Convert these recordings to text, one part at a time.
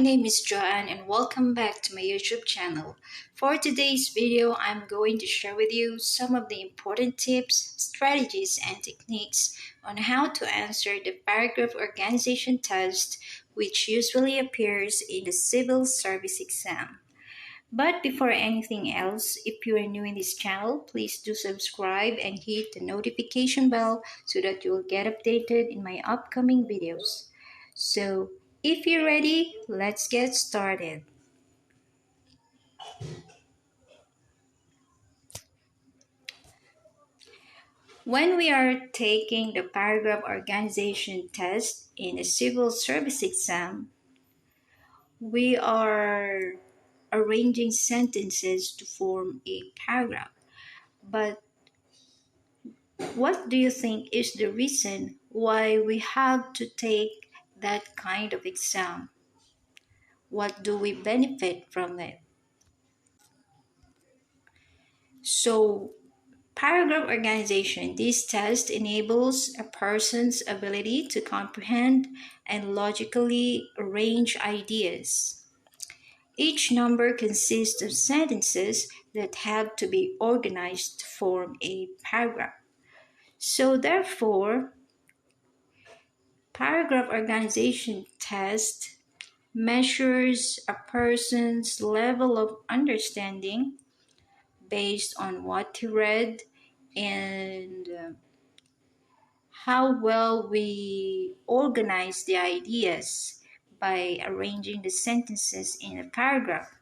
name is Joanne and welcome back to my YouTube channel. For today's video, I'm going to share with you some of the important tips, strategies, and techniques on how to answer the paragraph organization test which usually appears in the civil service exam. But before anything else, if you are new in this channel, please do subscribe and hit the notification bell so that you'll get updated in my upcoming videos. So, if you're ready, let's get started. When we are taking the paragraph organization test in a civil service exam, we are arranging sentences to form a paragraph. But what do you think is the reason why we have to take that kind of exam? What do we benefit from it? So, paragraph organization. This test enables a person's ability to comprehend and logically arrange ideas. Each number consists of sentences that have to be organized to form a paragraph. So, therefore, paragraph organization test measures a person's level of understanding based on what he read and how well we organize the ideas by arranging the sentences in a paragraph.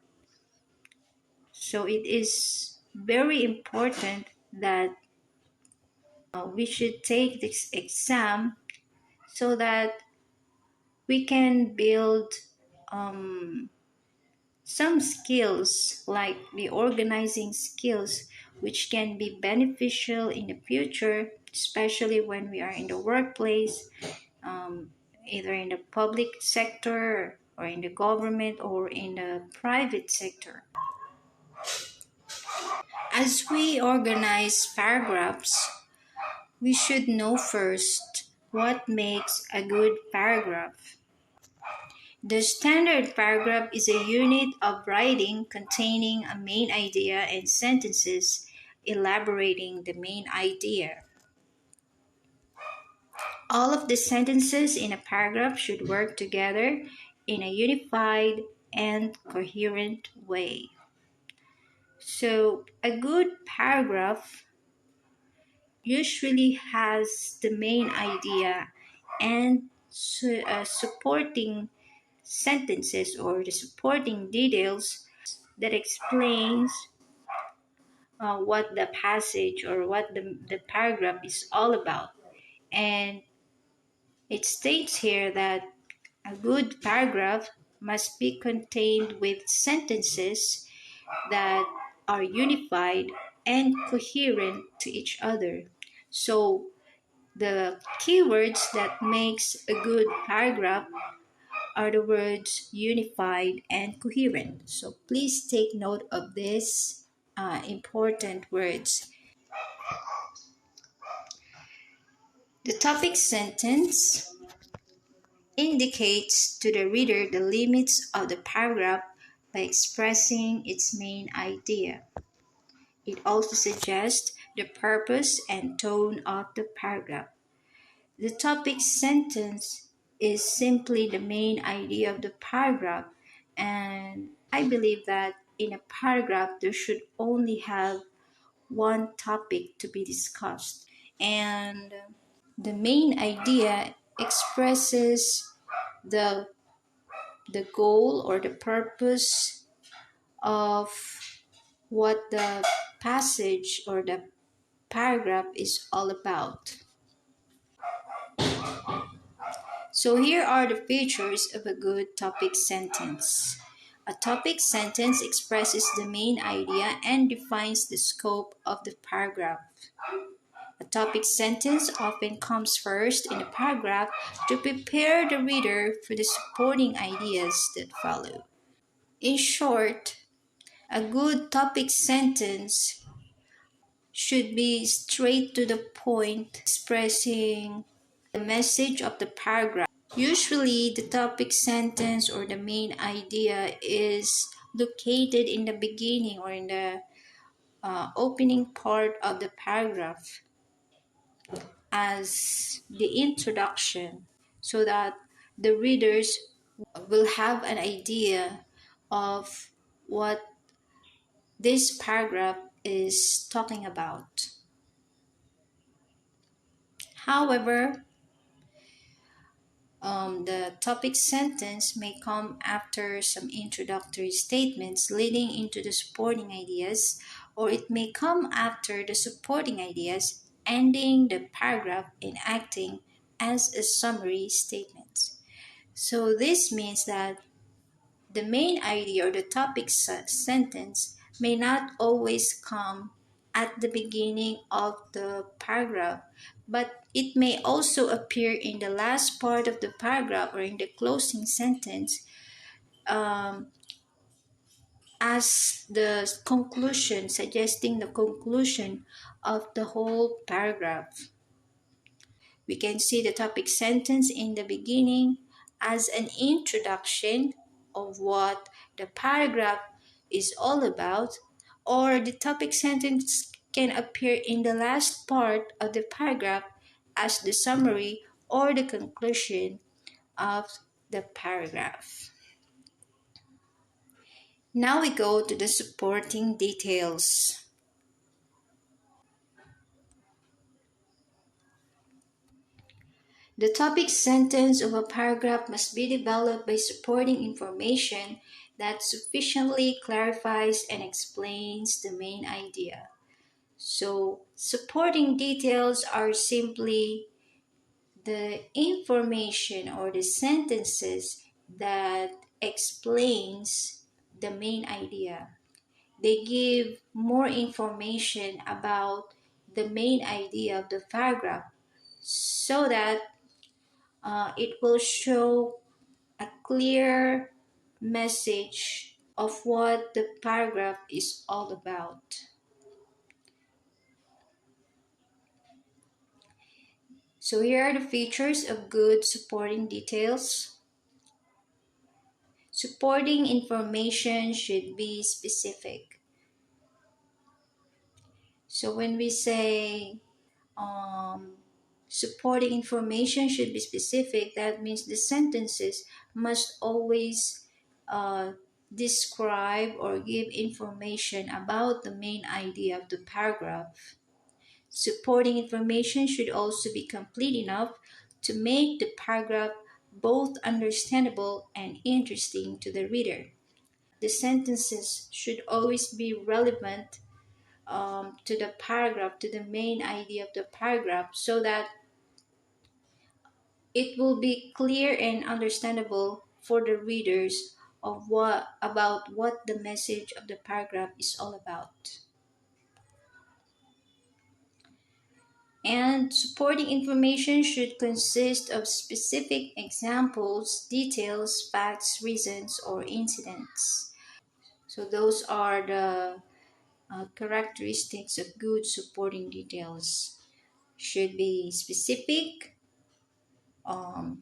So it is very important that we should take this exam so that we can build um, some skills like the organizing skills which can be beneficial in the future, especially when we are in the workplace, um, either in the public sector or in the government or in the private sector. As we organize paragraphs, we should know first what makes a good paragraph. The standard paragraph is a unit of writing containing a main idea and sentences elaborating the main idea. All of the sentences in a paragraph should work together in a unified and coherent way. So, a good paragraph usually has the main idea and supporting sentences or the supporting details that explains what the passage or what the paragraph is all about. And it states here that a good paragraph must be contained with sentences that are unified and coherent to each other. So the keywords that makes a good paragraph are the words unified and coherent. So please take note of these important words. The topic sentence indicates to the reader the limits of the paragraph by expressing its main idea. It also suggests the purpose and tone of the paragraph. The topic sentence is simply the main idea of the paragraph, and I believe that in a paragraph there should only have one topic to be discussed. And the main idea expresses the goal or the purpose of what the passage or the paragraph is all about. So here are the features of a good topic sentence. A topic sentence expresses the main idea and defines the scope of the paragraph. A topic sentence often comes first in a paragraph to prepare the reader for the supporting ideas that follow. In short, a good topic sentence should be straight to the point, expressing the message of the paragraph. Usually, the topic sentence or the main idea is located in the beginning or in the opening part of the paragraph as the introduction so that the readers will have an idea of what this paragraph is talking about. However, the topic sentence may come after some introductory statements leading into the supporting ideas, or it may come after the supporting ideas, ending the paragraph and acting as a summary statement. So, this means that the main idea or the topic sentence may not always come at the beginning of the paragraph, but it may also appear in the last part of the paragraph or in the closing sentence um, as the conclusion, suggesting the conclusion of the whole paragraph. We can see the topic sentence in the beginning as an introduction of what the paragraph is all about, or the topic sentence can appear in the last part of the paragraph as the summary or the conclusion of the paragraph. Now we go to the supporting details. The topic sentence of a paragraph must be developed by supporting information that sufficiently clarifies and explains the main idea. So, supporting details are simply the information or the sentences that explains the main idea. They give more information about the main idea of the paragraph so that it will show a clear message of what the paragraph is all about. So here are the features of good supporting details. Supporting information should be specific. So when we say supporting information should be specific, that means the sentences must always uh, describe or give information about the main idea of the paragraph. Supporting information should also be complete enough to make the paragraph both understandable and interesting to the reader. The sentences should always be relevant to the paragraph, to the main idea of the paragraph, so that it will be clear and understandable for the readers of what the message of the paragraph is all about. And supporting information should consist of specific examples, details, facts, reasons, or incidents. So those are the characteristics of good supporting details. Should be specific, um,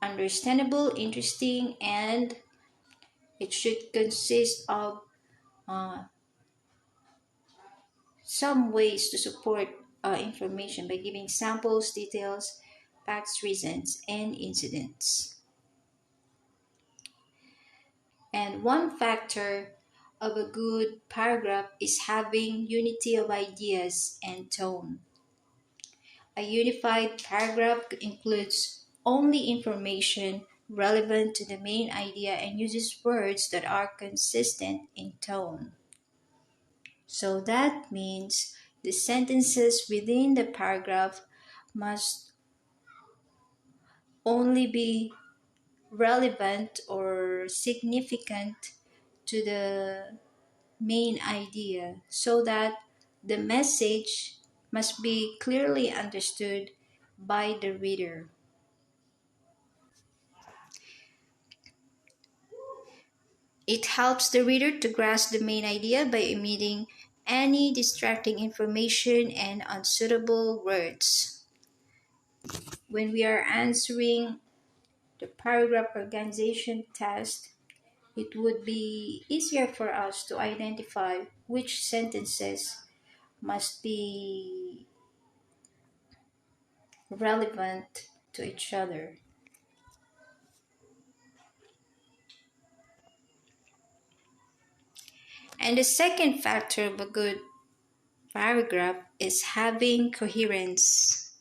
understandable, interesting, and it should consist of uh, some ways to support information by giving samples, details, facts, reasons, and incidents. And one factor of a good paragraph is having unity of ideas and tone. A unified paragraph includes only information relevant to the main idea and uses words that are consistent in tone. So that means the sentences within the paragraph must only be relevant or significant to the main idea so that the message must be clearly understood by the reader. It helps the reader to grasp the main idea by omitting any distracting information and unsuitable words. when we are answering the paragraph organization test, it would be easier for us to identify which sentences must be relevant to each other. And the second factor of a good paragraph is having coherence.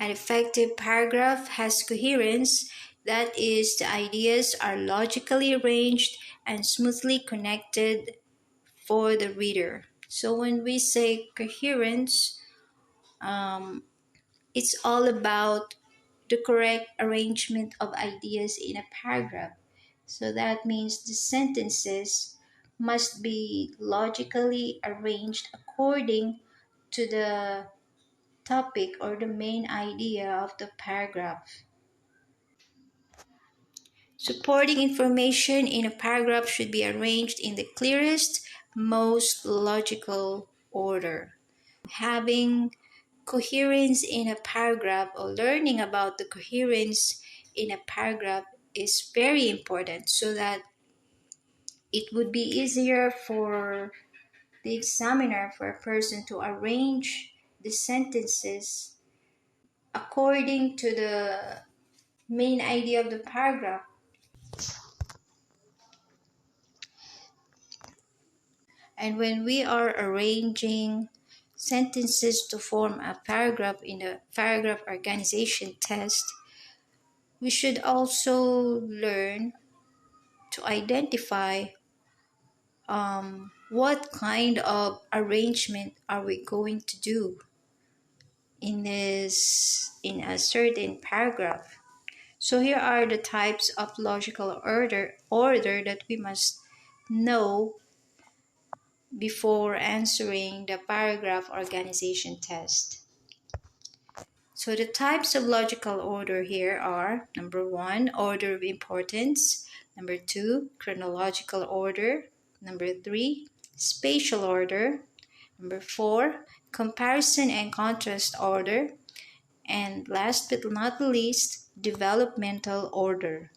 An effective paragraph has coherence, that is, the ideas are logically arranged and smoothly connected for the reader. So when we say coherence, um, it's all about the correct arrangement of ideas in a paragraph. So that means the sentences must be logically arranged according to the topic or the main idea of the paragraph. Supporting information in a paragraph should be arranged in the clearest, most logical order. Having coherence in a paragraph or learning about the coherence in a paragraph is very important so that it would be easier for the examiner, for a person to arrange the sentences according to the main idea of the paragraph. And when we are arranging sentences to form a paragraph in the paragraph organization test, we should also learn to identify what kind of arrangement are we going to do in a certain paragraph. So here are the types of logical order that we must know before answering the paragraph organization test. So the types of logical order here are: number one, order of importance; number two, chronological order; number three, spatial order; number four, comparison and contrast order; and last but not least, developmental order.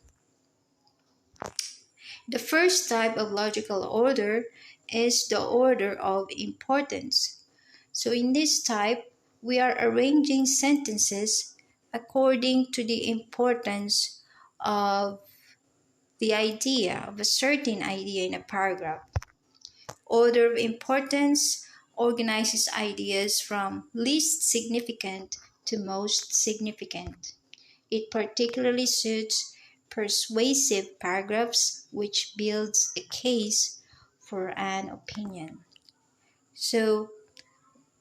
The first type of logical order is the order of importance. So in this type, we are arranging sentences according to the importance of the idea, of a certain idea in a paragraph. Order of importance organizes ideas from least significant to most significant. It particularly suits persuasive paragraphs which builds a case for an opinion. So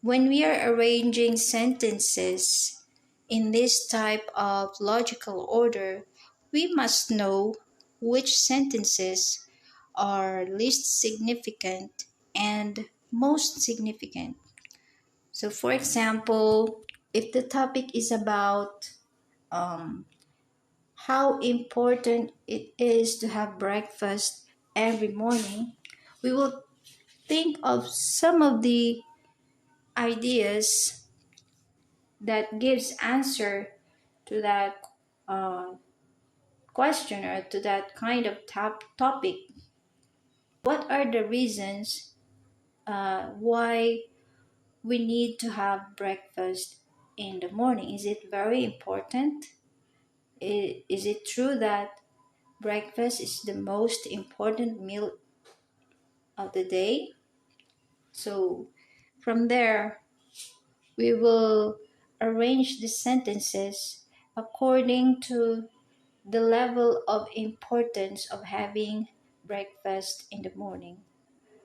when we are arranging sentences in this type of logical order, we must know which sentences are least significant and most significant. So, for example, if the topic is about um, how important it is to have breakfast every morning, we will think of some of the ideas that gives answer to that uh, question or to that kind of topic. What are the reasons why we need to have breakfast in the morning? Is it very important? Is it true that breakfast is the most important meal of the day? So from there, we will arrange the sentences according to the level of importance of having breakfast in the morning.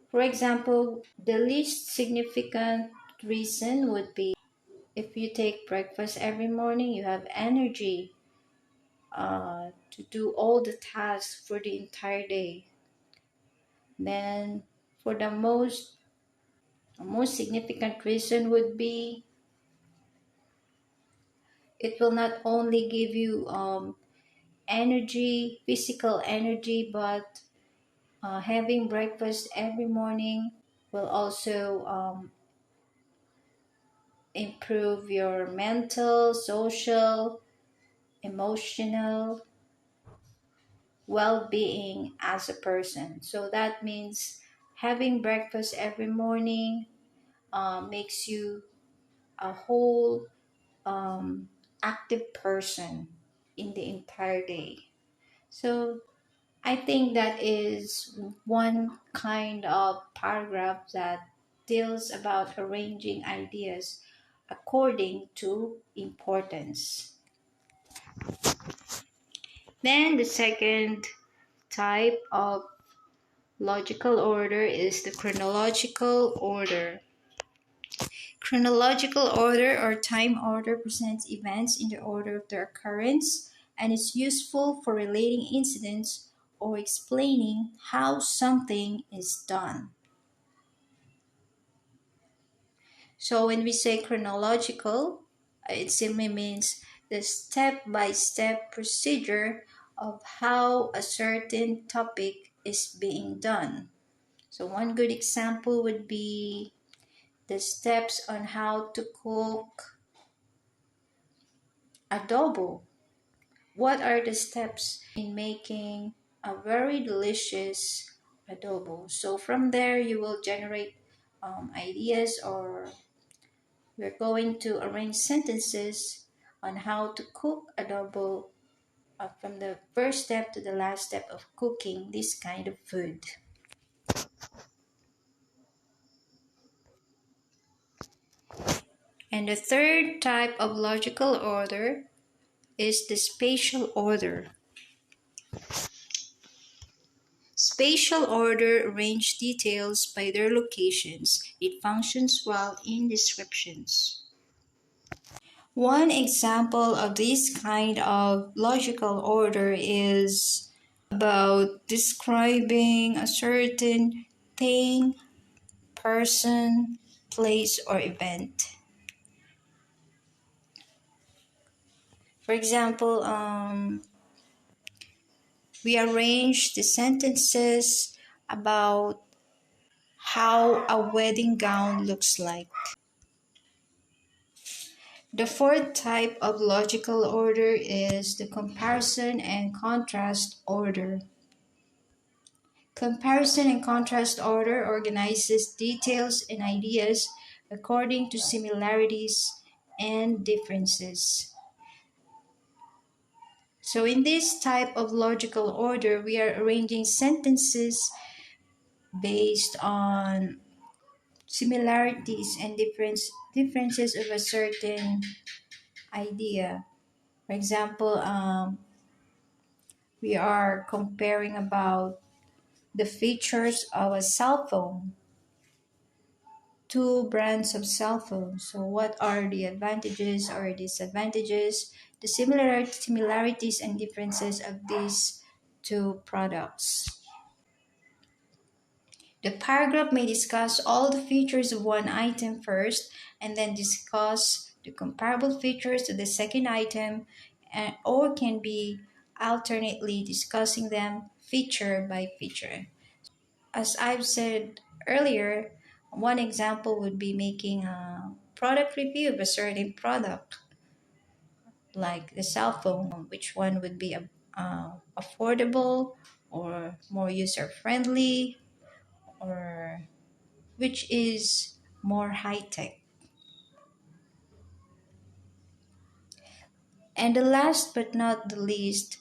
For example, the least significant reason would be if you take breakfast every morning, you have energy to do all the tasks for the entire day. Then, for the most significant reason would be it will not only give you energy, physical energy, but having breakfast every morning will also improve your mental, social, emotional well-being as a person. So that means having breakfast every morning makes you a whole active person in the entire day. So I think that is one kind of paragraph that deals about arranging ideas according to importance. Then the second type of logical order is the chronological order. Chronological order or time order presents events in the order of their occurrence and is useful for relating incidents or explaining how something is done. So when we say chronological, it simply means the step-by-step procedure of how a certain topic is being done. So one good example would be the steps on how to cook adobo. What are the steps in making a very delicious adobo? So from there, you will generate ideas, or we're going to arrange sentences on how to cook adobo from the first step to the last step of cooking this kind of food. And the third type of logical order is the spatial order. Spatial order arranges details by their locations. It functions well in descriptions. One example of this kind of logical order is about describing a certain thing, person, place, or event. For example, we arrange the sentences about how a wedding gown looks like. The fourth type of logical order is the comparison and contrast order. Comparison and contrast order organizes details and ideas according to similarities and differences. So in this type of logical order, we are arranging sentences based on similarities and differences of a certain idea. For example, we are comparing about the features of a cell phone, two brands of cell phones. So what are the advantages or disadvantages, the similarities and differences of these two products? The paragraph may discuss all the features of one item first and then discuss the comparable features of the second item, or can be alternately discussing them feature by feature. As I've said earlier, one example would be making a product review of a certain product, like the cell phone, which one would be affordable or more user friendly, or which is more high tech. And the last but not the least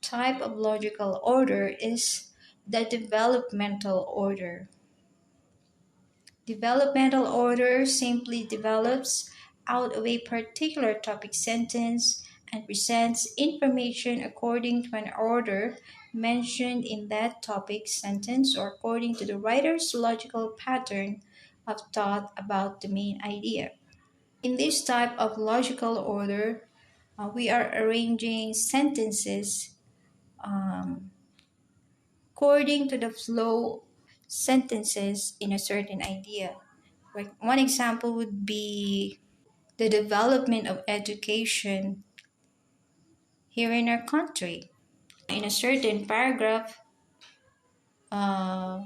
type of logical order is the developmental order. Developmental order simply develops out of a particular topic sentence and presents information according to an order mentioned in that topic sentence or according to the writer's logical pattern of thought about the main idea. In this type of logical order, we are arranging sentences um, according to the flow sentences in a certain idea. Like one example would be the development of education here in our country. In a certain paragraph, uh,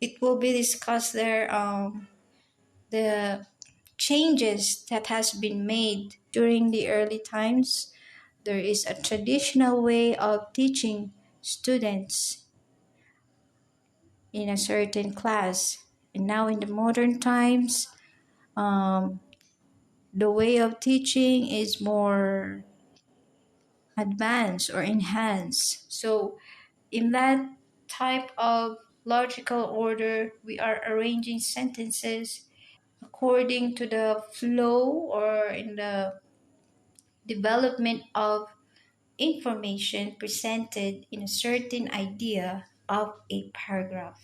it will be discussed there the changes that has been made during the early times. There is a traditional way of teaching students in a certain class. And now in the modern times, um, the way of teaching is more advanced or enhanced. So in that type of logical order, we are arranging sentences according to the flow or in the development of information presented in a certain idea of a paragraph.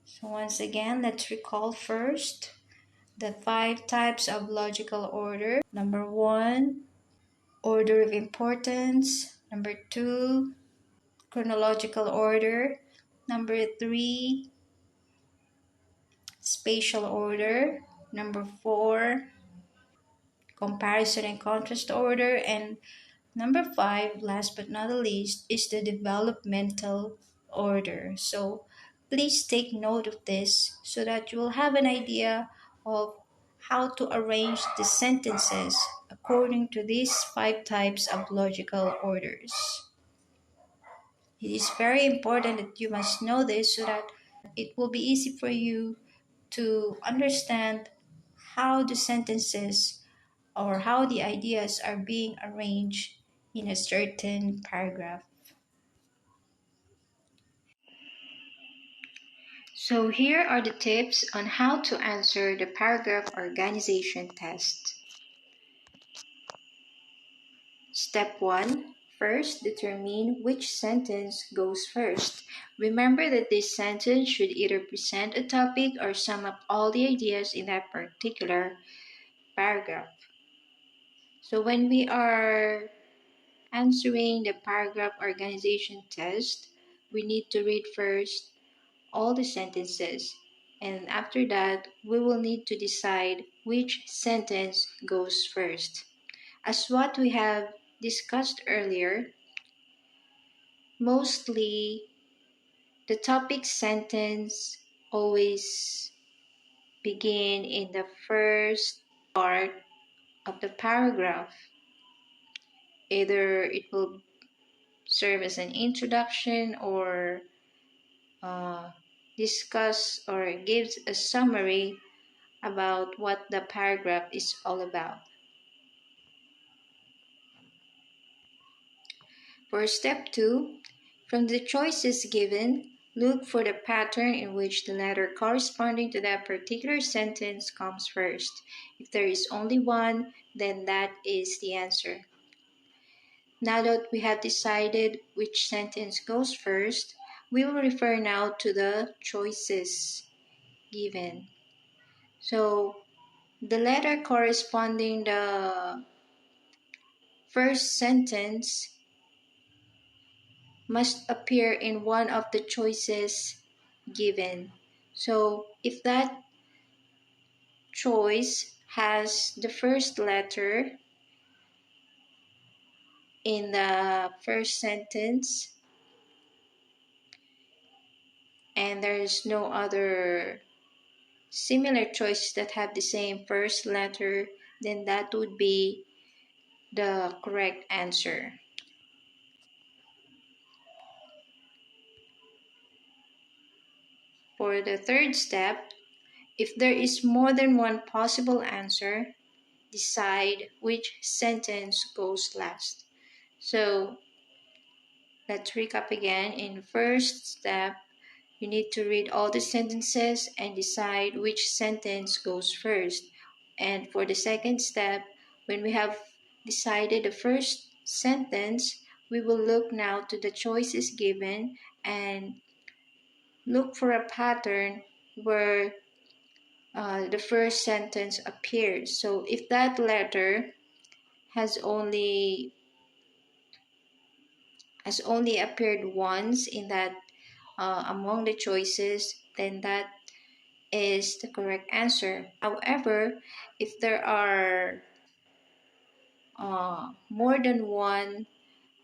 So once again, let's recall first the five types of logical order. Number one, order of importance. Number two, chronological order. Number three, spatial order. Number four, comparison and contrast order. And number five, last but not the least, is the developmental order. So please take note of this so that you will have an idea of how to arrange the sentences according to these five types of logical orders. It is very important that you must know this so that it will be easy for you to understand how the sentences or how the ideas are being arranged in a certain paragraph. So here are the tips on how to answer the paragraph organization test. Step 1. First, determine which sentence goes first. Remember that this sentence should either present a topic or sum up all the ideas in that particular paragraph. So when we are answering the paragraph organization test, we need to read first all the sentences, and after that, we will need to decide which sentence goes first. As what we have discussed earlier, mostly the topic sentence always begin in the first part of the paragraph. Either it will serve as an introduction or uh, discuss or gives a summary about what the paragraph is all about. For step 2, from the choices given, look for the pattern in which the letter corresponding to that particular sentence comes first. If there is only one, then that is the answer. Now that we have decided which sentence goes first, we will refer now to the choices given. So the letter corresponding the first sentence must appear in one of the choices given. So if that choice has the first letter in the first sentence and there is no other similar choices that have the same first letter, then that would be the correct answer. For the third step, if there is more than one possible answer, decide which sentence goes last. So let's recap again. In the first step, you need to read all the sentences and decide which sentence goes first. And for the second step, when we have decided the first sentence, we will look now to the choices given and look for a pattern where the first sentence appears. So if that letter has only appeared once in that among the choices, then that is the correct answer. However, if there are more than one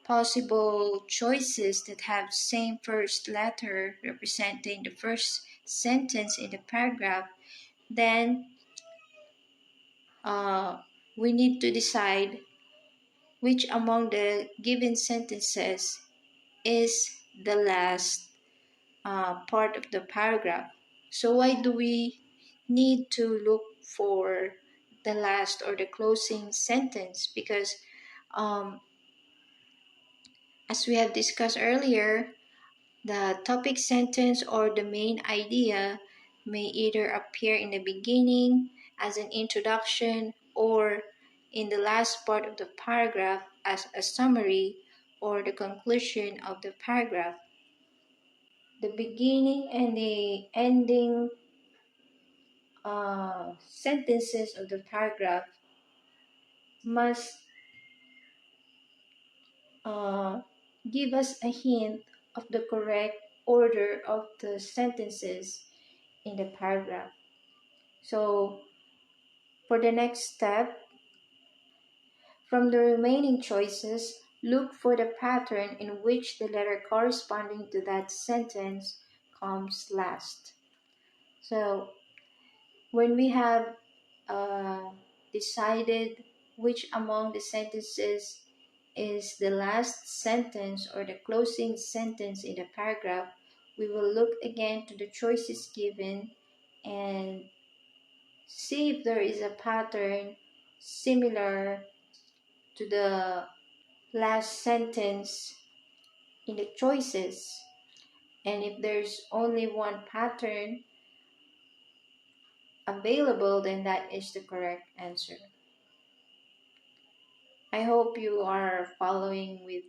possible choices that have same first letter representing the first sentence in the paragraph, then uh, we need to decide which among the given sentences is the last part of the paragraph. So why do we need to look for the last or the closing sentence? Because um, as we have discussed earlier, the topic sentence or the main idea may either appear in the beginning as an introduction or in the last part of the paragraph as a summary or the conclusion of the paragraph. The beginning and the ending sentences of the paragraph must uh, give us a hint of the correct order of the sentences in the paragraph. So, for the next step, from the remaining choices, look for the pattern in which the letter corresponding to that sentence comes last. So, when we have uh, decided which among the sentences is the last sentence or the closing sentence in the paragraph, we will look again to the choices given and see if there is a pattern similar to the last sentence in the choices. And if there's only one pattern available, then that is the correct answer. I hope you are following with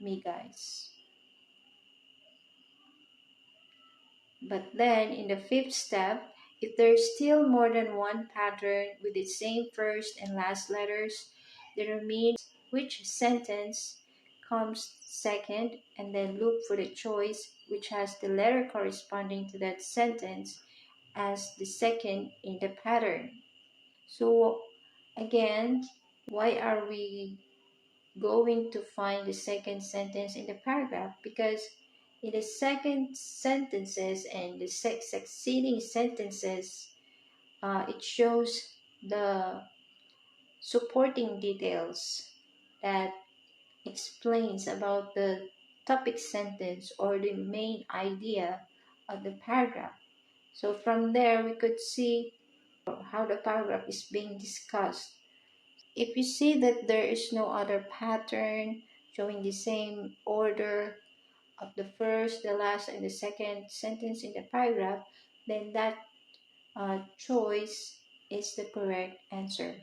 me, guys. But then in the fifth step, if there is still more than one pattern with the same first and last letters, determine which sentence comes second and then look for the choice which has the letter corresponding to that sentence as the second in the pattern. So again, why are we going to find the second sentence in the paragraph? Because in the second sentences and the succeeding sentences, it shows the supporting details that explains about the topic sentence or the main idea of the paragraph. So from there, we could see how the paragraph is being discussed. If you see that there is no other pattern showing the same order of the first, the last, and the second sentence in the paragraph, then that choice is the correct answer.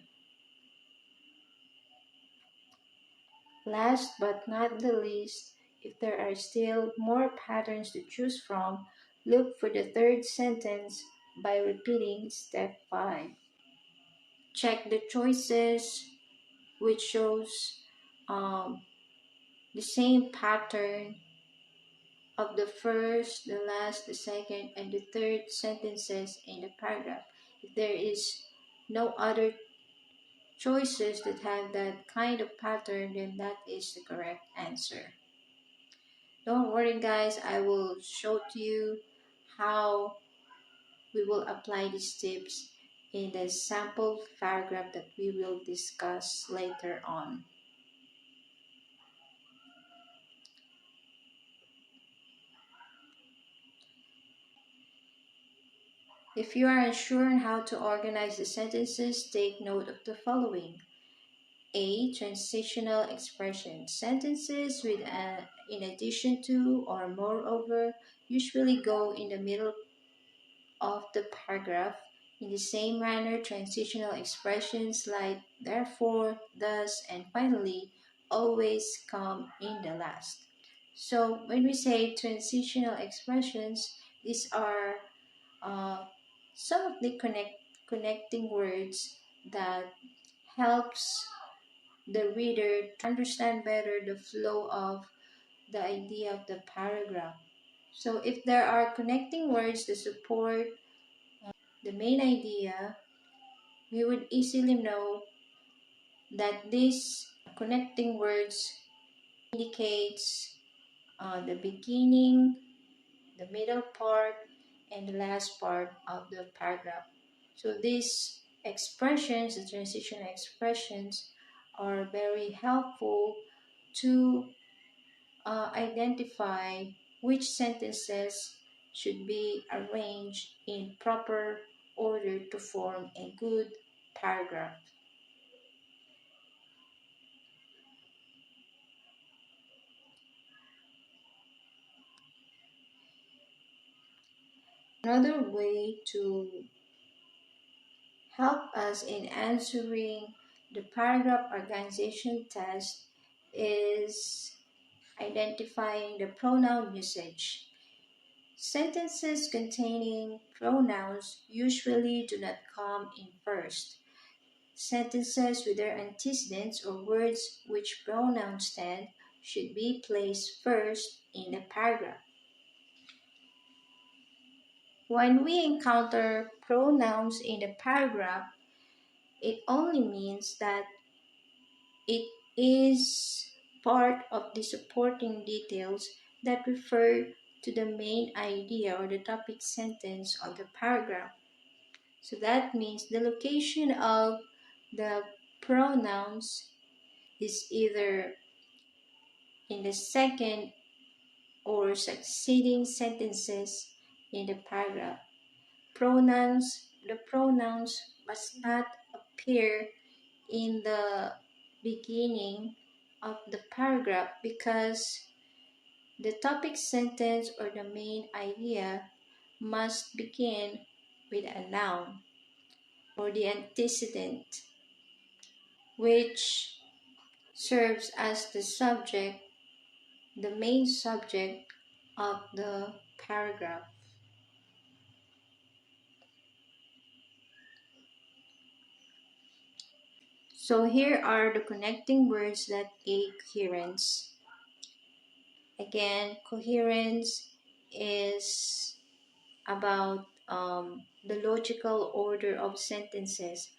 Last but not the least, if there are still more patterns to choose from, look for the third sentence by repeating step 5. Check the choices which shows um, the same pattern of the first, the last, the second, and the third sentences in the paragraph. If there is no other choices that have that kind of pattern, then that is the correct answer. Don't worry, guys, I will show to you how we will apply these tips in the sample paragraph that we will discuss later on. If you are unsure on how to organize the sentences, take note of the following. A. Transitional expression. Sentences with in addition to or moreover usually go in the middle of the paragraph. In the same manner, transitional expressions like therefore, thus, and finally always come in the last. So when we say transitional expressions, these are uh, some of the connecting words that helps the reader to understand better the flow of the idea of the paragraph. So if there are connecting words to support the main idea, we would easily know that these connecting words indicates the beginning, the middle part, and the last part of the paragraph. So this expressions, the transitional expressions, are very helpful to identify which sentences should be arranged in proper order to form a good paragraph. Another way to help us in answering the paragraph organization test is identifying the pronoun usage. Sentences containing pronouns usually do not come in first. Sentences with their antecedents or words which pronouns stand should be placed first in the paragraph. When we encounter pronouns in the paragraph, it only means that it is part of the supporting details that refer to the main idea or the topic sentence of the paragraph. So that means the location of the pronouns is either in the second or succeeding sentences in the paragraph. The pronouns must not appear in the beginning of the paragraph because the topic sentence or the main idea must begin with a noun or the antecedent, which serves as the subject, the main subject of the paragraph. So here are the connecting words that aid coherence. Again, coherence is about the logical order of sentences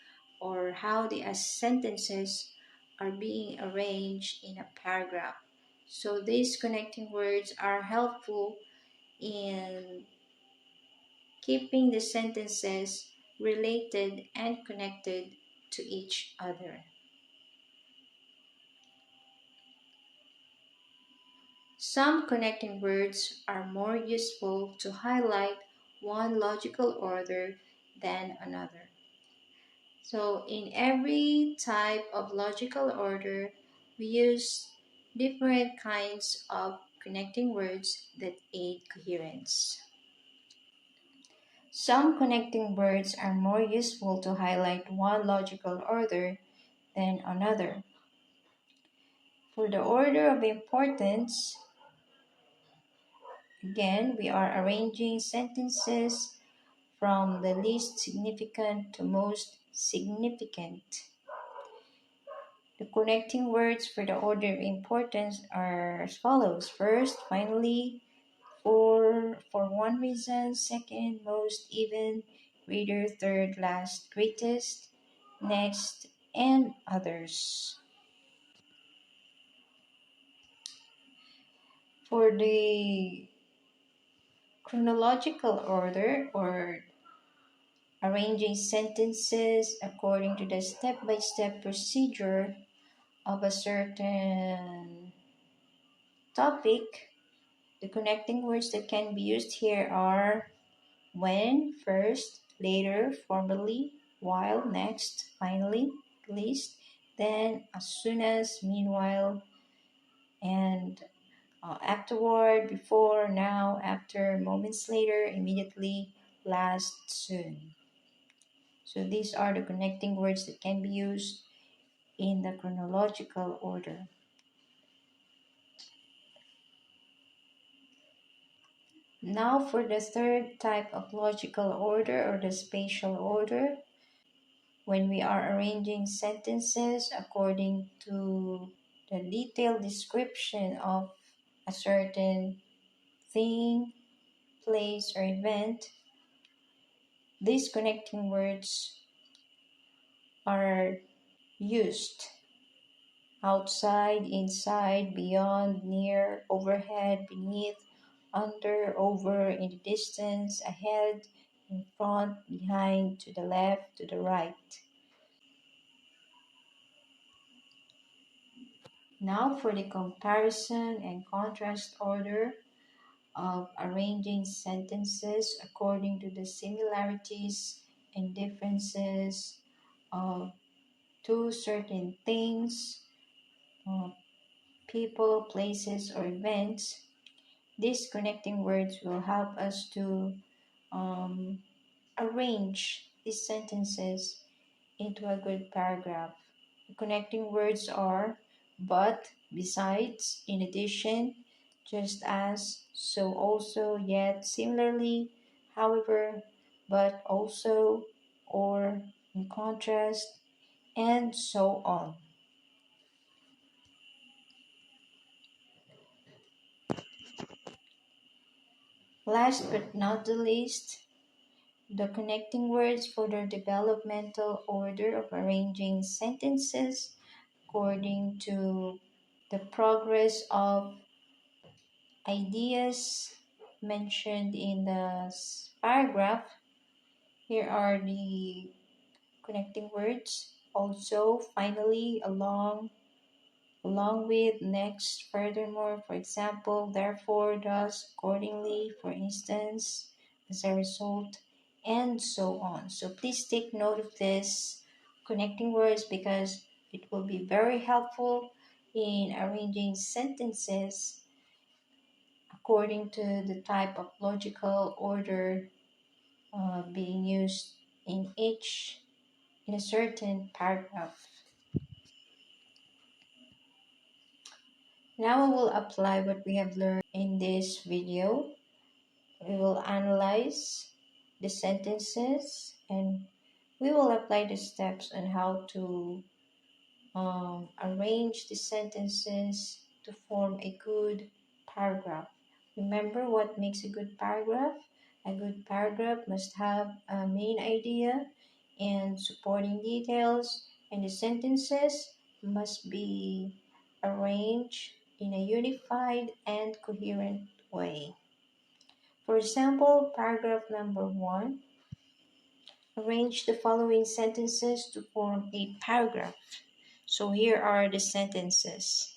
or how the sentences are being arranged in a paragraph. So these connecting words are helpful in keeping the sentences related and connected to each other. Some connecting words are more useful to highlight one logical order than another. So in every type of logical order, we use different kinds of connecting words that aid coherence. Some connecting words are more useful to highlight one logical order than another. For the order of importance, again, we are arranging sentences from the least significant to most significant. The connecting words for the order of importance are as follows. First, finally, for one reason, second, most, even, greater, third, last, greatest, next, and others. For the chronological order or arranging sentences according to the step-by-step procedure of a certain topic, the connecting words that can be used here are when, first, later, formerly, while, next, finally, least, then, as soon as, meanwhile, and afterward, before, now, after, moments later, immediately, last, soon. So these are the connecting words that can be used in the chronological order. Now for the third type of logical order or the spatial order, when we are arranging sentences according to the detailed description of a certain thing, place, or event, these connecting words are used. Outside, inside, beyond, near, overhead, beneath, under, over, in the distance, ahead, in front, behind, to the left, to the right. Now for the comparison and contrast order of arranging sentences according to the similarities and differences of two certain things, uh, people, places, or events. These connecting words will help us to um, arrange these sentences into a good paragraph. The connecting words are but, besides, in addition, just as, so also, yet, similarly, however, but also, or, in contrast, and so on. Last but not the least, the connecting words for the developmental order of arranging sentences according to the progress of ideas mentioned in the paragraph. Here are the connecting words. Also, finally, along with, next, furthermore, for example, therefore, thus, accordingly, for instance, as a result, and so on. So please take note of this connecting words because it will be very helpful in arranging sentences according to the type of logical order being used in a certain paragraph. Now we will apply what we have learned in this video. We will analyze the sentences and we will apply the steps on how to arrange the sentences to form a good paragraph. Remember what makes a good paragraph? A good paragraph must have a main idea and supporting details, and the sentences must be arranged in a unified and coherent way. For example, paragraph number 1, arrange the following sentences to form a paragraph. So here are the sentences.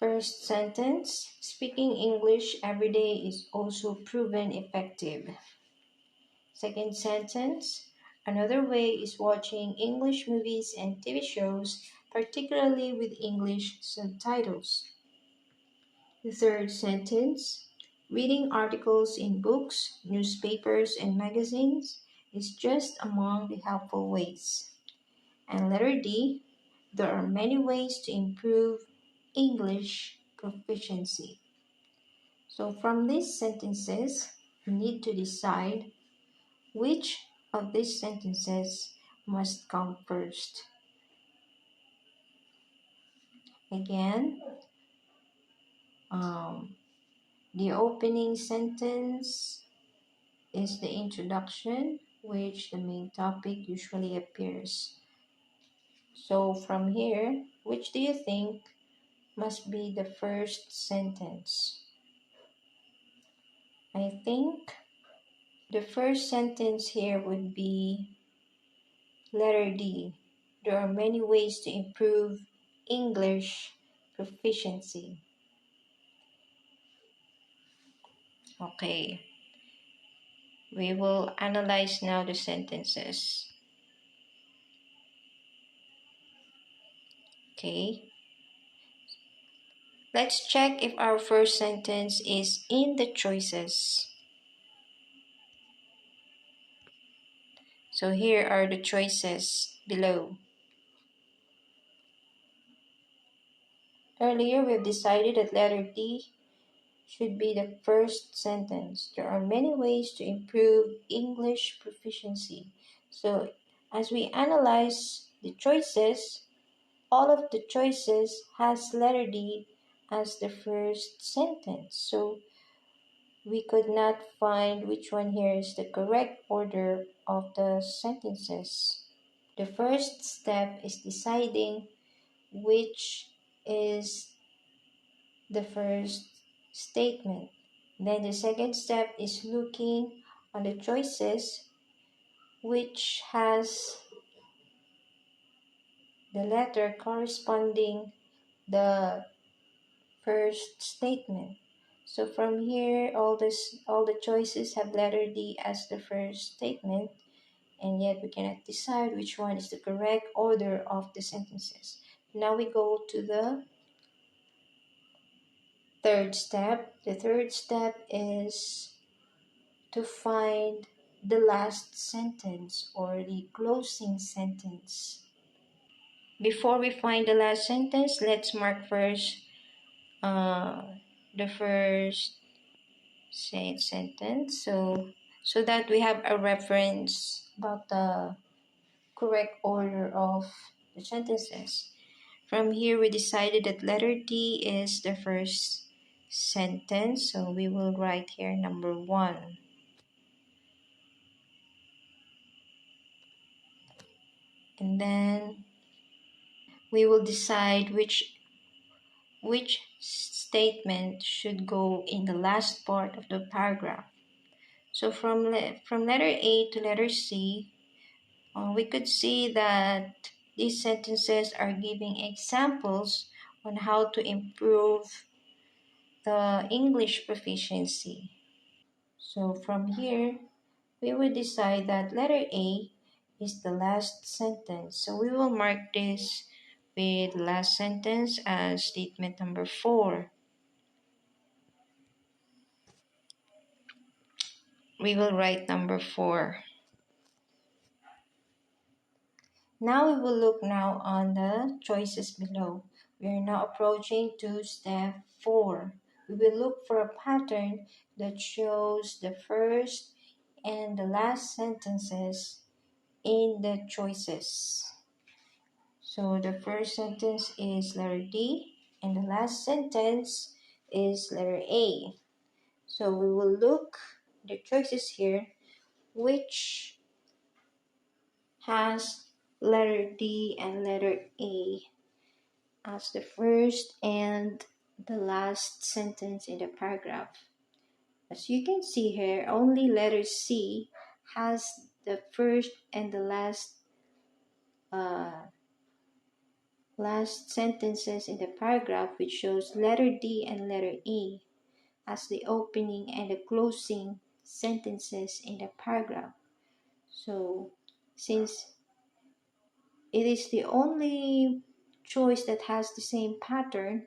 First sentence, speaking English every day is also proven effective. Second sentence, another way is watching English movies and TV shows, particularly with English subtitles. The third sentence, reading articles in books, newspapers, and magazines is just among the helpful ways. And letter D, there are many ways to improve English proficiency. So from these sentences, you need to decide which of these sentences must come first. Again, the opening sentence is the introduction, which the main topic usually appears. So from here, which do you think must be the first sentence? I think the first sentence here would be letter D. There are many ways to improve English proficiency. Okay, we will analyze now the sentences. Okay, let's check if our first sentence is in the choices. So here are the choices below. Earlier, we've decided that letter D should be the first sentence. There are many ways to improve English proficiency. So as we analyze the choices, all of the choices has letter D as the first sentence. So we could not find which one here is the correct order of the sentences. The first step is deciding which is the first statement. Then the second step is looking on the choices which has the letter corresponding the first statement. So from here, all the choices have letter D as the first statement, and yet we cannot decide which one is the correct order of the sentences. Now we go to the third step. The third step is to find the last sentence or the closing sentence. Before we find the last sentence, let's mark first uh, the first sentence, so that we have a reference about the correct order of the sentences. From here, we decided that letter D is the first sentence, so we will write here number 1. And then we will decide which statement should go in the last part of the paragraph. So from letter A to letter C, we could see that these sentences are giving examples on how to improve the English proficiency. So from here, we will decide that letter A is the last sentence. So we will mark this with last sentence as statement number 4. We will write number 4. Now we will look now on the choices below. We are now approaching to step 4. We will look for a pattern that shows the first and the last sentences in the choices. So the first sentence is letter D and the last sentence is letter A. So we will look the choices here which has letter D and letter A as the first and the last sentence in the paragraph. As you can see here, only letter C has the first and the uh, last sentences in the paragraph, which shows letter D and letter E as the opening and the closing sentences in the paragraph. So since it is the only choice that has the same pattern,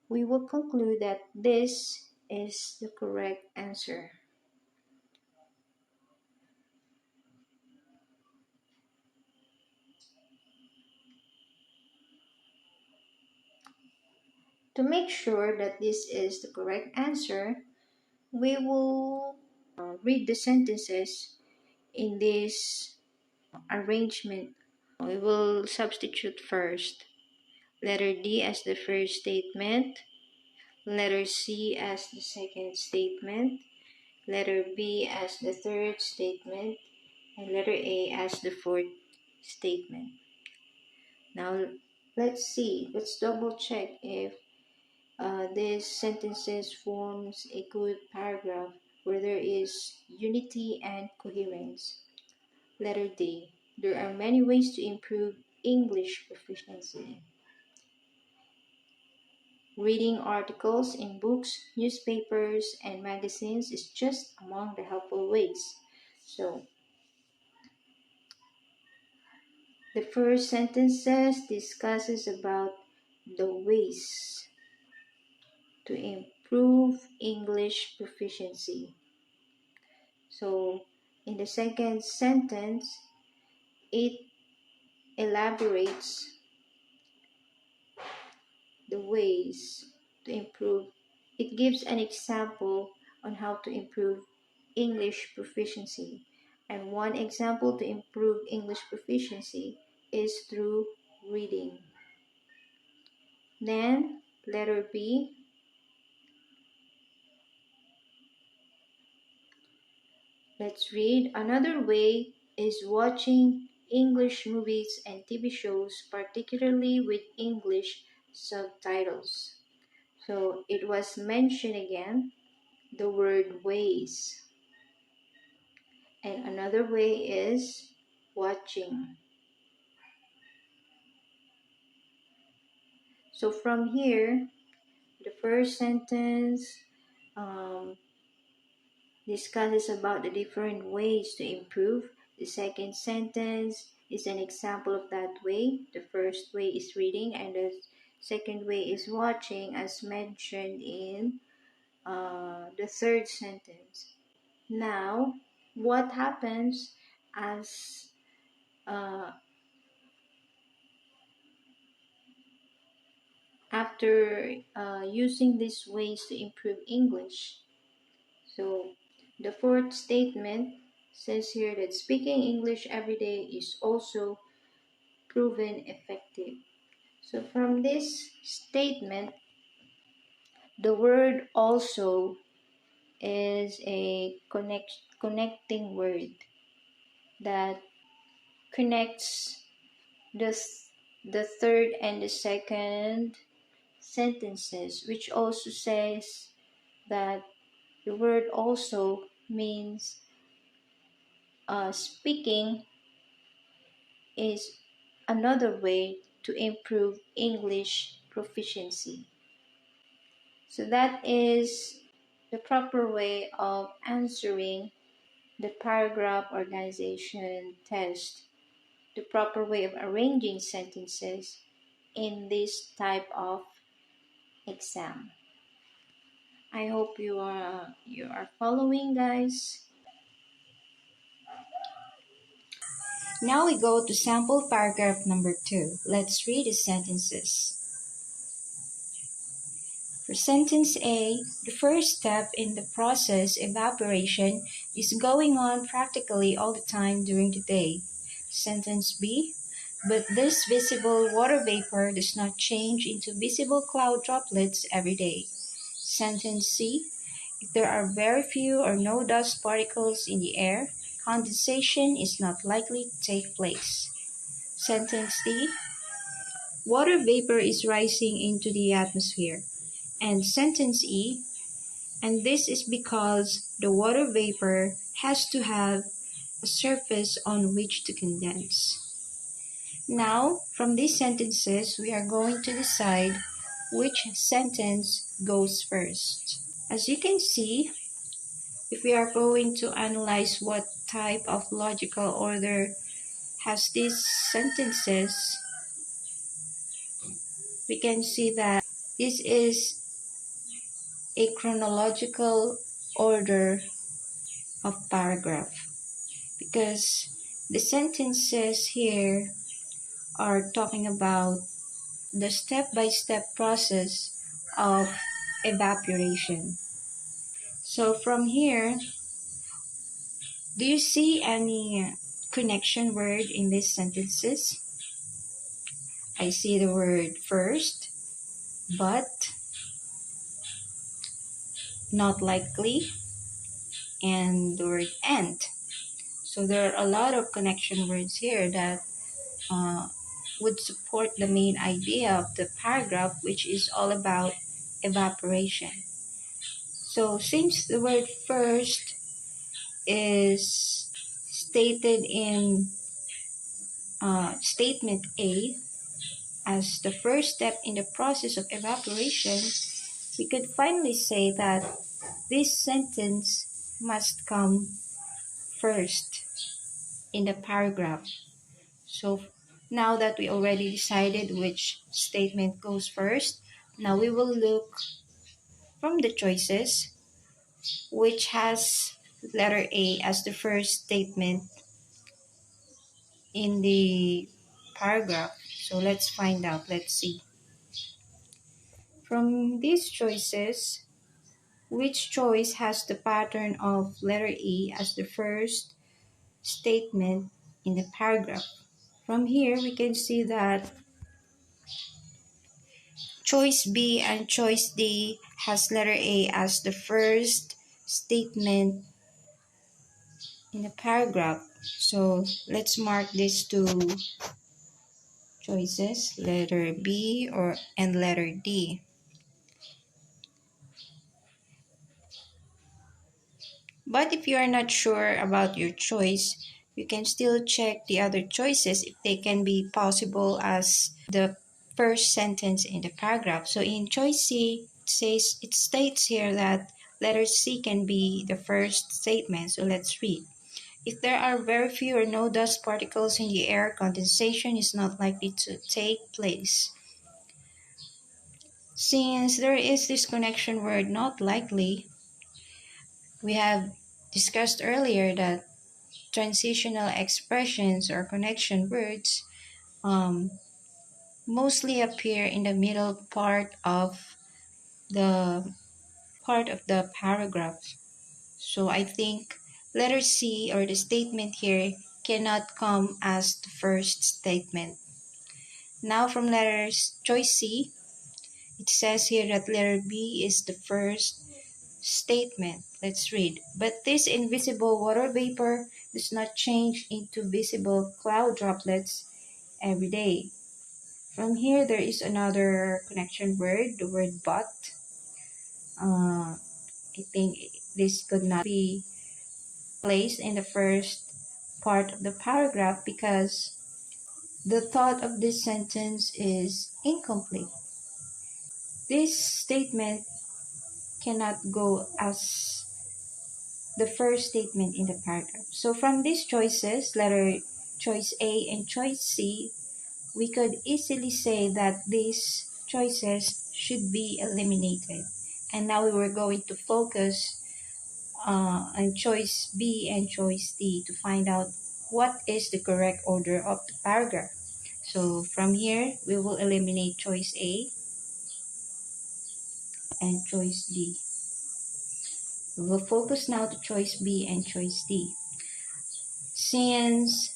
we will conclude that this is the correct answer. To make sure that this is the correct answer, we will read the sentences in this arrangement. We will substitute first letter D as the first statement, letter C as the second statement, letter B as the third statement, and letter A as the fourth statement. Now let's double check if these sentences forms a good paragraph where there is unity and coherence. Letter D. There are many ways to improve English proficiency. Reading articles in books, newspapers, and magazines is just among the helpful ways. So, the first sentence discusses about the ways to improve English proficiency. So, in the second sentence, it elaborates the ways to improve. It gives an example on how to improve English proficiency. And one example to improve English proficiency is through reading. Then, letter B, let's read. Another way is watching English movies and TV shows, particularly with English subtitles. So it was mentioned again, the word ways. And another way is watching. So from here, the first sentence um, discusses about the different ways to improve. The second sentence is an example of that way. The first way is reading, and the second way is watching, as mentioned in the third sentence. Now, what happens as uh, after using these ways to improve English? So, the fourth statement says here that speaking English every day is also proven effective. So, from this statement, the word also is a connecting word that connects the third and the second sentences, which also says that the word also means speaking is another way to improve English proficiency. So that is the proper way of answering the paragraph organization test, the proper way of arranging sentences in this type of exam. I hope you are following, guys. Now we go to sample paragraph number 2. Let's read the sentences. For sentence A, the first step in the process, evaporation, is going on practically all the time during the day. Sentence B, but this visible water vapor does not change into visible cloud droplets every day. Sentence C, if there are very few or no dust particles in the air, condensation is not likely to take place. Sentence D, water vapor is rising into the atmosphere. And sentence E, and this is because the water vapor has to have a surface on which to condense. Now, from these sentences, we are going to decide which sentence goes first. As you can see, if we are going to analyze what type of logical order has these sentences, we can see that this is a chronological order of paragraph, because the sentences here are talking about the step-by-step process of evaporation. So from here, do you see any connection word in these sentences? I see the word first, but, not likely, and the word and. So there are a lot of connection words here that uh, would support the main idea of the paragraph, which is all about evaporation. So since the word first is stated in statement A as the first step in the process of evaporation, we could finally say that this sentence must come first in the paragraph. So now that we already decided which statement goes first, now we will look from the choices which has letter A as the first statement in the paragraph. So let's find out. Let's see. From these choices, which choice has the pattern of letter E as the first statement in the paragraph? From here, we can see that choice B and choice D has letter A as the first statement in the paragraph. So let's mark these two choices, letter B and letter D. But if you are not sure about your choice, you can still check the other choices if they can be possible as the first sentence in the paragraph. So in choice C, it states here that letter C can be the first statement. So let's read. If there are very few or no dust particles in the air, condensation is not likely to take place. Since there is this connection word not likely, we have discussed earlier that transitional expressions or connection words um, mostly appear in the middle the part of the paragraph. So I think letter C or the statement here cannot come as the first statement. Now from letters choice C, it says here that letter B is the first statement. Let's read. But this invisible water vapor does not change into visible cloud droplets every day. From here, there is another connection word, the word but. I think this could not be placed in the first part of the paragraph because the thought of this sentence is incomplete. This statement cannot go as the first statement in the paragraph. So from these choices, letter choice A and choice C, we could easily say that these choices should be eliminated. And now we were going to focus on choice B and choice D to find out what is the correct order of the paragraph. So from here, we will eliminate choice A and choice D. We will focus now to choice B and choice D. Since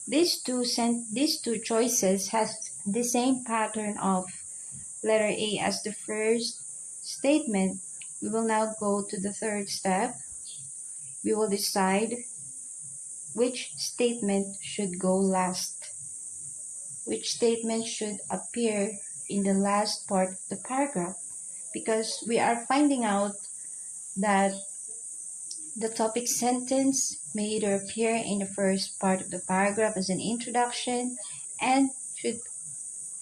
these two choices has the same pattern of letter A as the first statement, we will now go to the third step. We will decide which statement should go last, which statement should appear in the last part of the paragraph, because we are finding out that the topic sentence may either appear in the first part of the paragraph as an introduction and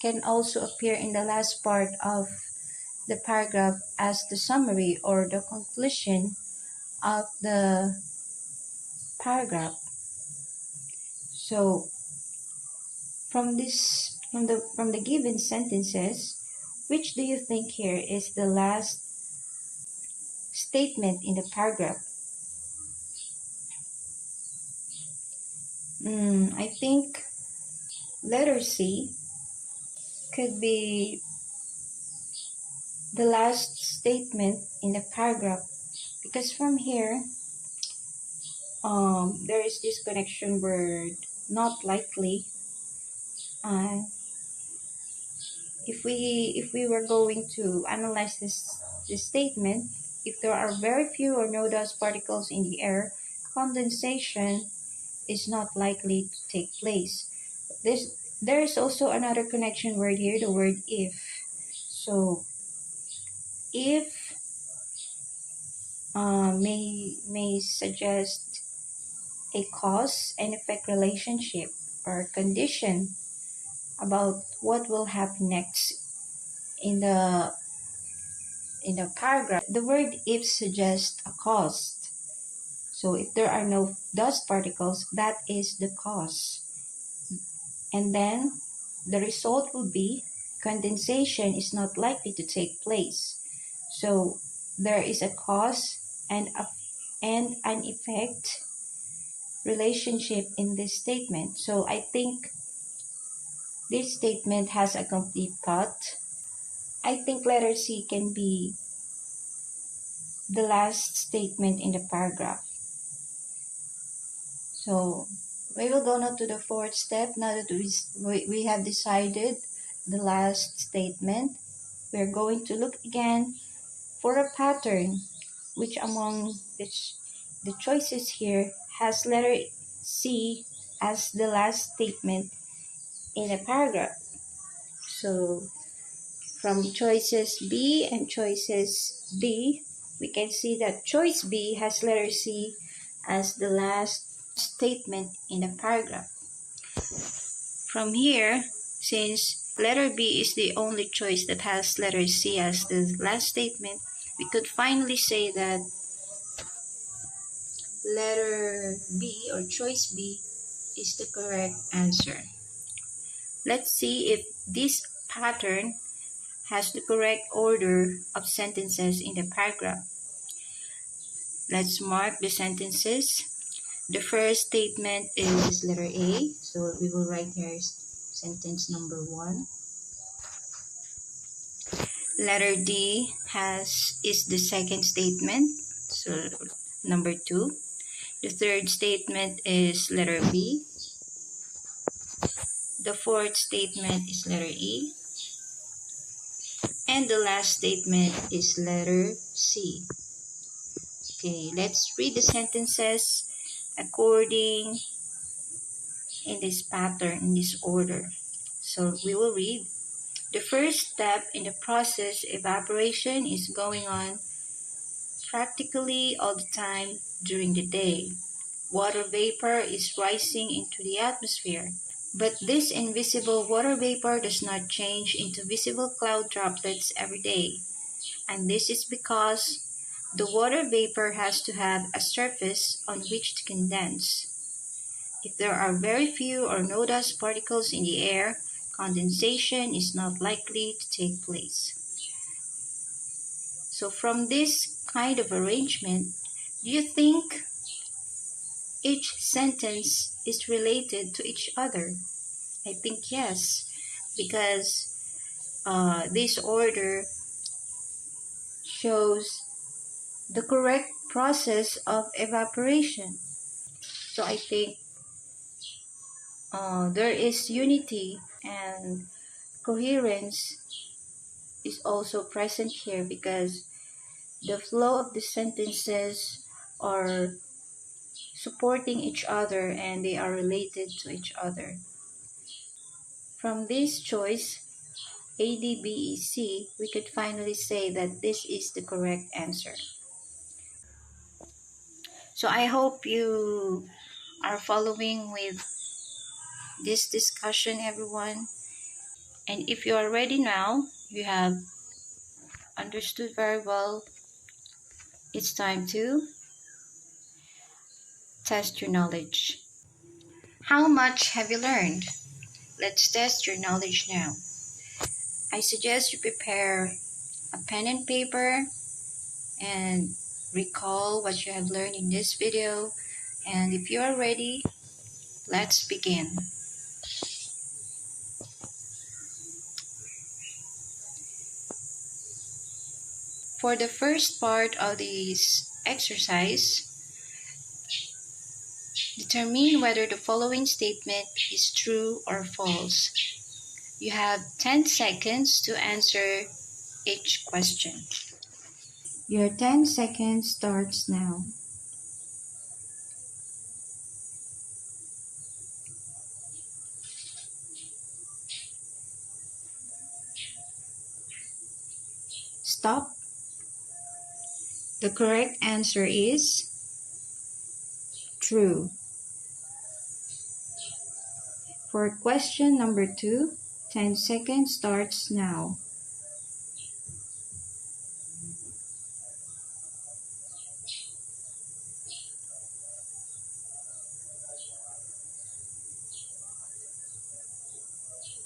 can also appear in the last part of the paragraph as the summary or the conclusion of the paragraph. So from the given sentences, which do you think here is the last statement in the paragraph? I think letter C could be the last statement in the paragraph, because from here there is this connection word not likely, and if we were going to analyze this statement, if there are very few or no dust particles in the air, condensation is not likely to take place. There is also another connection word here, the word if. So if may suggest a cause and effect relationship or condition about what will happen next in the paragraph. The word if suggests a cause. So if there are no dust particles, that is the cause. And then the result will be condensation is not likely to take place. So there is a cause and an effect relationship in this statement. So I think this statement has a complete thought. I think letter C can be the last statement in the paragraph. So we will go now to the fourth step. Now that we have decided the last statement, we are going to look again for a pattern which among the choices here has letter C as the last statement in a paragraph. So from choices B and choices D, we can see that choice B has letter C as the last statement in the paragraph. From here, since letter B is the only choice that has letter C as the last statement, we could finally say that letter B or choice B is the correct answer. Let's see if this pattern has the correct order of sentences in the paragraph. Let's mark the sentences. The first statement is letter A, so we will write here sentence number 1. Letter D is the second statement, so number 2. The third statement is letter B. The fourth statement is letter E. And the last statement is letter C. Okay, let's read the sentences according in this pattern, in this order. So we will read. The first step in the process, evaporation, is going on practically all the time during the day. Water vapor is rising into the atmosphere. But this invisible water vapor does not change into visible cloud droplets every day. And this is because the water vapor has to have a surface on which to condense. If there are very few or no dust particles in the air, condensation is not likely to take place. So from this kind of arrangement, do you think each sentence is related to each other? I think yes, because this order shows the correct process of evaporation. So I think there is unity and coherence is also present here because the flow of the sentences are supporting each other and they are related to each other. From this choice, A, D, B, E, C, we could finally say that this is the correct answer. So I hope you are following with this discussion, everyone. And if you are ready now, you have understood very well, it's time to test your knowledge. How much have you learned? Let's test your knowledge now. I suggest you prepare a pen and paper and recall what you have learned in this video. And if you are ready, let's begin. For the first part of this exercise, determine whether the following statement is true or false. You have 10 seconds to answer each question. Your 10 seconds starts now. Stop. The correct answer is true. For question number 2, 10 seconds starts now.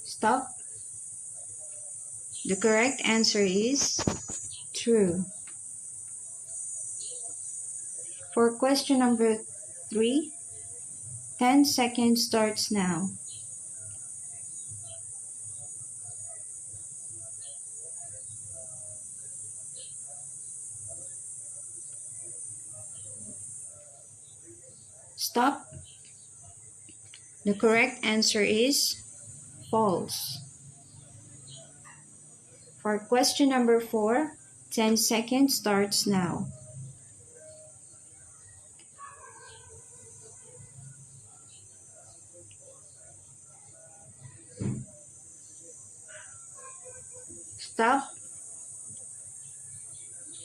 Stop. The correct answer is true. For question number 3, 10 seconds starts now. Stop. The correct answer is false. For question number 4, 10 seconds starts now. Stop.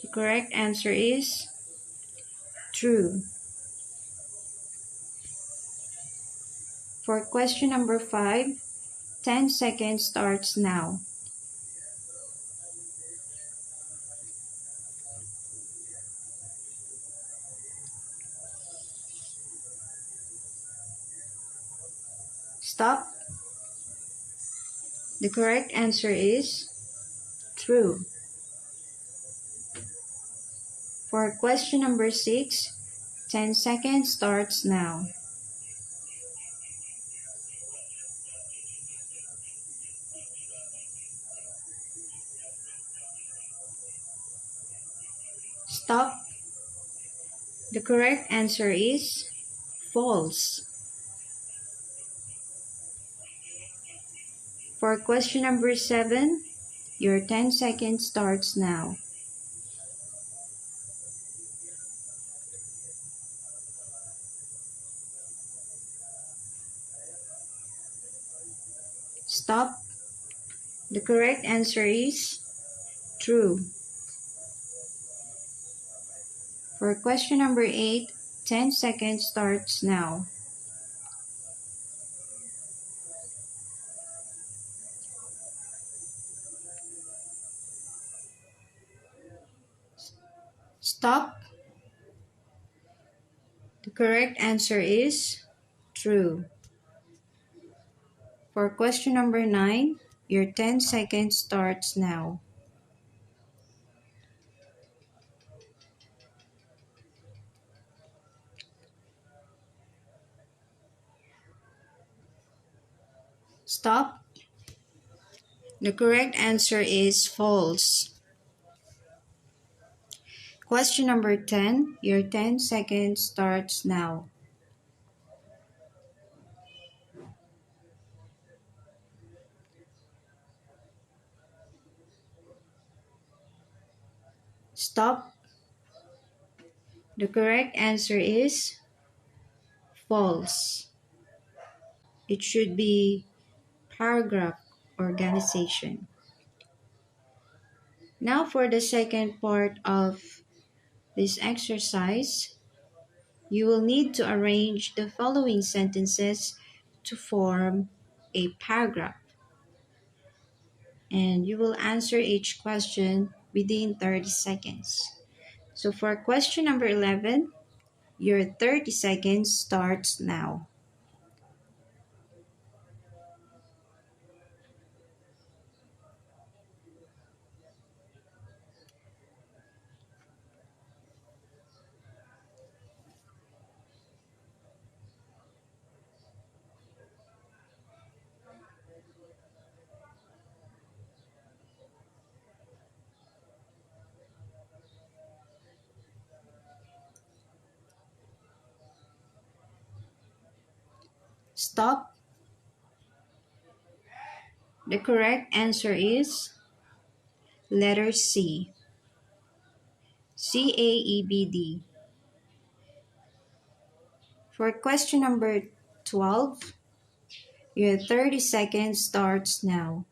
The Correct answer is true. For question number 5, 10 seconds starts now. Stop. The correct answer is true. For question number 6, 10 seconds starts now. Stop. The correct answer is false. For question number 7, your 10 seconds starts now. Stop. The correct answer is true. For question number 8, 10 seconds starts now. Stop. The correct answer is true. For question number 9, your 10 seconds starts now. Stop. The correct answer is false. Question number 10, your 10 seconds starts now. Stop. The correct answer is false. It should be paragraph organization. Now for the second part of this exercise, you will need to arrange the following sentences to form a paragraph. And you will answer each question within 30 seconds. So for question number 11, your 30 seconds starts now. Stop. The correct answer is letter C. CAEBD. For question number 12, your 30 seconds starts now.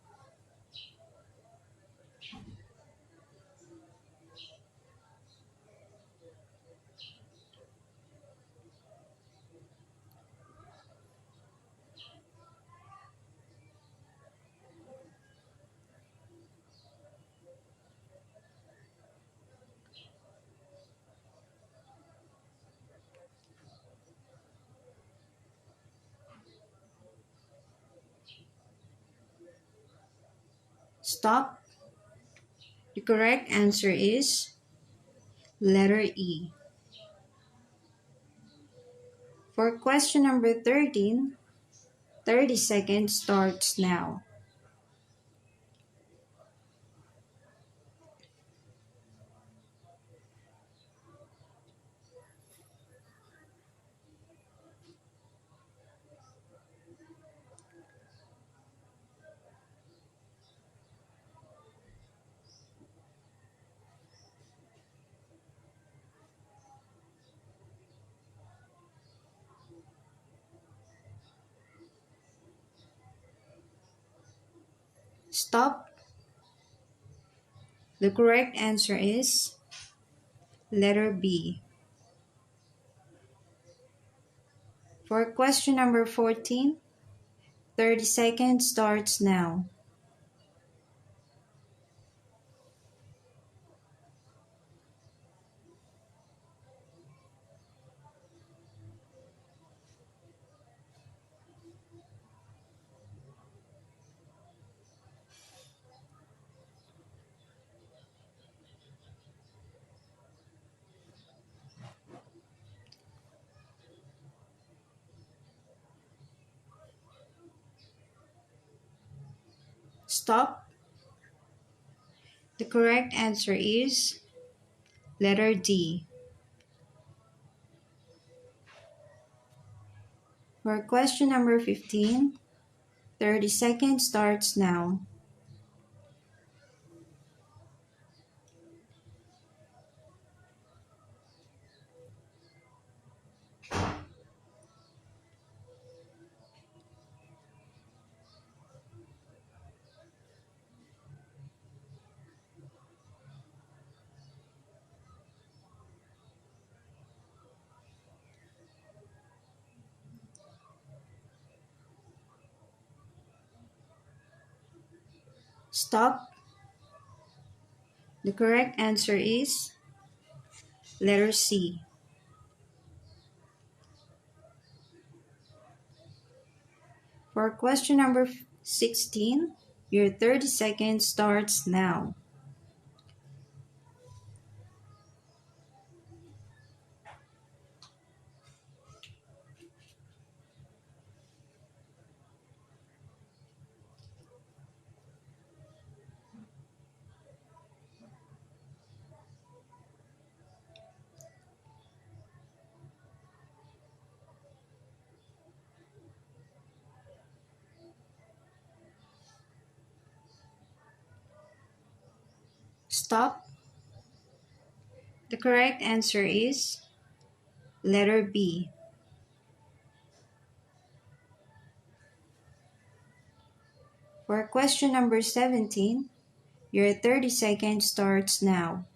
Stop. The correct answer is letter E. For question number 13, 30 seconds starts now. Stop. The correct answer is Letter B. For question number 14, 30 seconds starts now. Stop. The correct answer is letter D. For question number 15, 30 seconds starts now. Stop. The correct answer is letter C. For question number 16, your 30 seconds starts now. Stop. The correct answer is letter B. For question number 17, your 30 seconds starts now.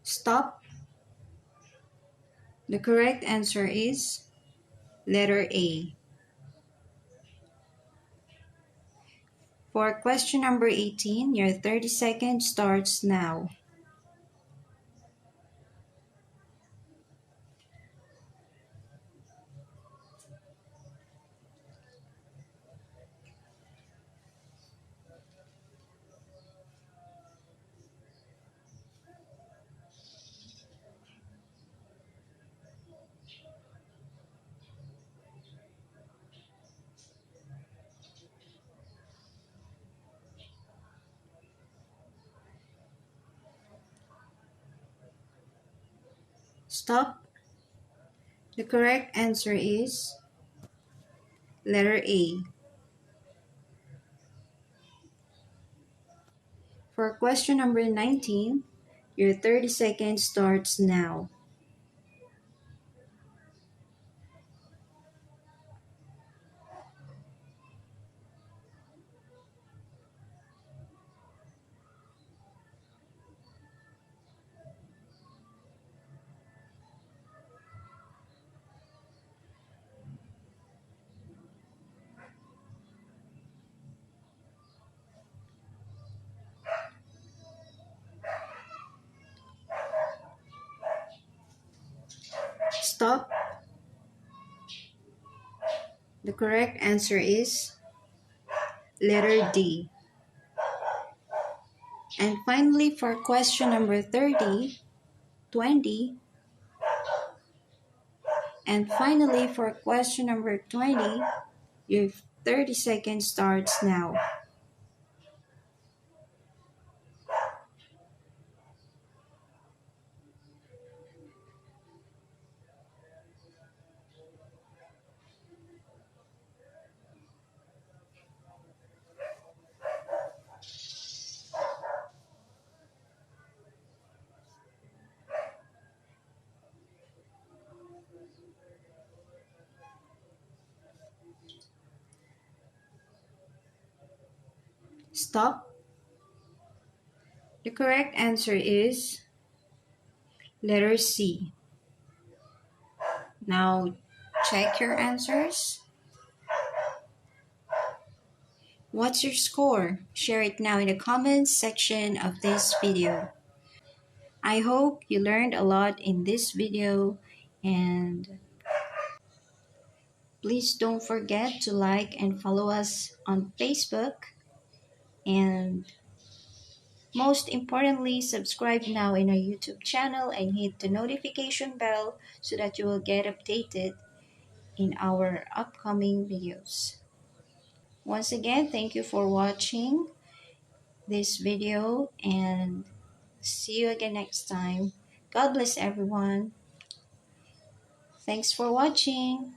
Stop. The correct answer is letter A. For question number 18, your 30 seconds starts now. Stop. The correct answer is letter A. For question number 19, your 30 seconds starts now. Stop. The correct answer is letter D. And finally, for question number 30, 20, and finally for question number 20, your 30 seconds starts now. Stop. The correct answer is letter C. Now check your answers. What's your score? Share it now in the comments section of this video. I hope you learned a lot in this video, and please don't forget to like and follow us on Facebook, and most importantly, subscribe now in our YouTube channel and hit the notification bell so that you will get updated in our upcoming videos. Once again, thank you for watching this video, and see you again next time. God bless everyone. Thanks for watching.